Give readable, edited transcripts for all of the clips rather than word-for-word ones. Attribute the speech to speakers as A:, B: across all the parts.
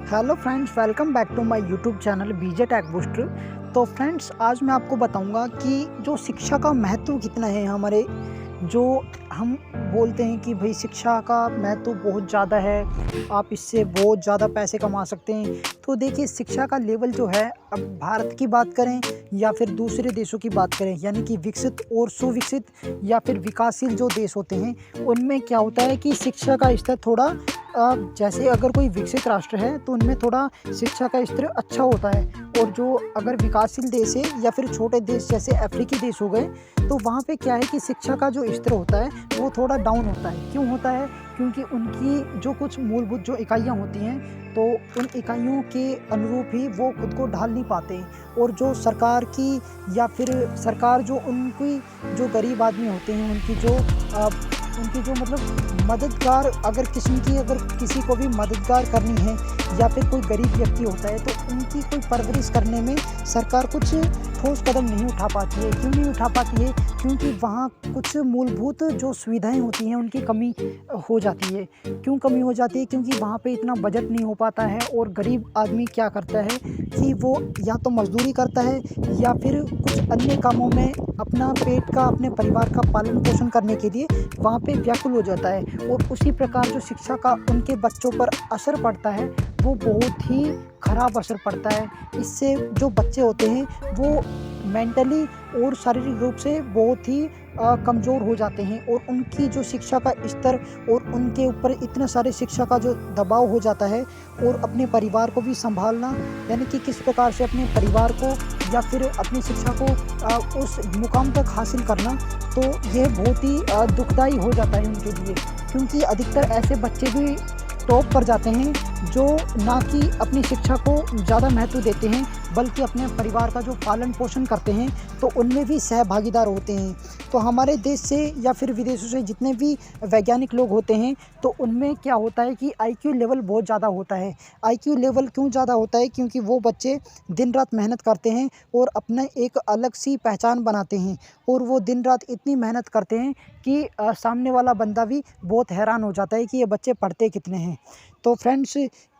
A: Hello friends, welcome back to my YouTube channel BJ tech booster. तो friends, आज मैं आपको बताऊंगा कि जो शिक्षा का महत्व कितना है हमारे जो हम बोलते हैं कि भाई शिक्षा का महत्व बहुत ज़्यादा है, आप इससे बहुत ज़्यादा पैसे कमा सकते हैं। तो देखिए, शिक्षा का लेवल जो है, अब भारत की बात करें या फिर दूसरे देशों की बात करें, यानी कि विकसित और सुविकसित या फिर विकासशील जो देश होते हैं, उनमें क्या होता है कि शिक्षा का स्तर थोड़ा जैसे अगर कोई विकसित राष्ट्र है तो उनमें थोड़ा शिक्षा का स्तर अच्छा होता है, और जो अगर विकासशील देश है या फिर छोटे देश जैसे अफ्रीकी देश हो गए, तो वहाँ पे क्या है कि शिक्षा का जो स्तर होता है वो थोड़ा डाउन होता है। क्यों होता है? क्योंकि उनकी जो कुछ मूलभूत जो इकाइयाँ होती हैं, तो उन इकाइयों के अनुरूप ही वो खुद को ढाल नहीं पाते, और जो सरकार की या फिर सरकार जो उनकी जो गरीब आदमी होते हैं उनकी जो मतलब मददगार, अगर किसी को भी मददगार करनी है या फिर कोई गरीब व्यक्ति होता है, तो उनकी कोई परवरिश करने में सरकार कुछ ठोस कदम नहीं उठा पाती है। क्यों नहीं उठा पाती है? क्योंकि वहाँ कुछ मूलभूत जो सुविधाएं होती हैं उनकी कमी हो जाती है। क्यों कमी हो जाती है? क्योंकि वहाँ पे इतना बजट नहीं हो पाता है, और गरीब आदमी क्या करता है कि वो या तो मजदूरी करता है या फिर कुछ अन्य कामों में अपना पेट का, अपने परिवार का पालन पोषण करने के लिए वहाँ पे व्याकुल हो जाता है। और उसी प्रकार जो शिक्षा का उनके बच्चों पर असर पड़ता है वो बहुत ही खराब असर पड़ता है। इससे जो बच्चे होते हैं वो मेंटली और शारीरिक रूप से बहुत ही कमज़ोर हो जाते हैं, और उनकी जो शिक्षा का स्तर और उनके ऊपर इतने सारे शिक्षा का जो दबाव हो जाता है, और अपने परिवार को भी संभालना, यानी कि किस प्रकार से अपने परिवार को या फिर अपनी शिक्षा को उस मुकाम तक हासिल करना, तो यह बहुत ही दुखदाई हो जाता है उनके लिए। क्योंकि अधिकतर ऐसे बच्चे भी टॉप पर जाते हैं जो ना कि अपनी शिक्षा को ज़्यादा महत्व देते हैं, बल्कि अपने परिवार का जो पालन पोषण करते हैं तो उनमें भी सहभागीदार होते हैं। तो हमारे देश से या फिर विदेशों से जितने भी वैज्ञानिक लोग होते हैं, तो उनमें क्या होता है कि आईक्यू लेवल बहुत ज़्यादा होता है। आईक्यू लेवल क्यों ज़्यादा होता है? क्योंकि वो बच्चे दिन रात मेहनत करते हैं और अपना एक अलग सी पहचान बनाते हैं, और वो दिन रात इतनी मेहनत करते हैं कि सामने वाला बंदा भी बहुत हैरान हो जाता है कि ये बच्चे पढ़ते कितने हैं। तो फ्रेंड्स,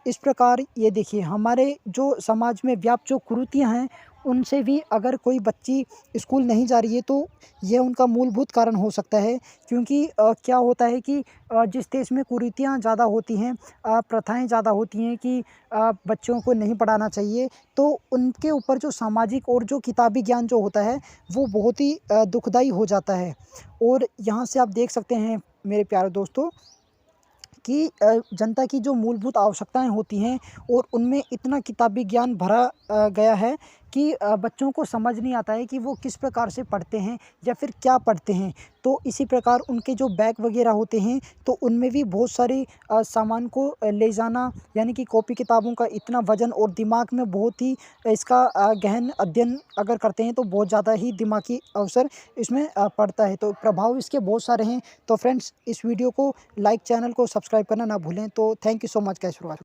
A: इस प्रकार ये देखिए, हमारे जो समाज में व्याप्त जो कुरीतियाँ हैं, उनसे भी अगर कोई बच्ची स्कूल नहीं जा रही है तो ये उनका मूलभूत कारण हो सकता है। क्योंकि क्या होता है कि जिस देश में कुरीतियाँ ज़्यादा होती हैं, प्रथाएं ज़्यादा होती हैं कि बच्चों को नहीं पढ़ाना चाहिए, तो उनके ऊपर जो सामाजिक और जो किताबी ज्ञान जो होता है वो बहुत ही दुखदाई हो जाता है। और यहाँ से आप देख सकते हैं मेरे प्यारे दोस्तों कि जनता की जो मूलभूत आवश्यकताएं होती हैं, और उनमें इतना किताबी ज्ञान भरा गया है कि बच्चों को समझ नहीं आता है कि वो किस प्रकार से पढ़ते हैं या फिर क्या पढ़ते हैं। तो इसी प्रकार उनके जो बैग वगैरह होते हैं, तो उनमें भी बहुत सारे सामान को ले जाना, यानी कि कॉपी किताबों का इतना वजन, और दिमाग में बहुत ही इसका गहन अध्ययन अगर करते हैं तो बहुत ज़्यादा ही दिमागी अवसर इसमें पड़ता है। तो प्रभाव इसके बहुत सारे हैं। तो फ्रेंड्स, इस वीडियो को लाइक, चैनल को सब्सक्राइब करना ना भूलें। तो thank you so much guys for watching.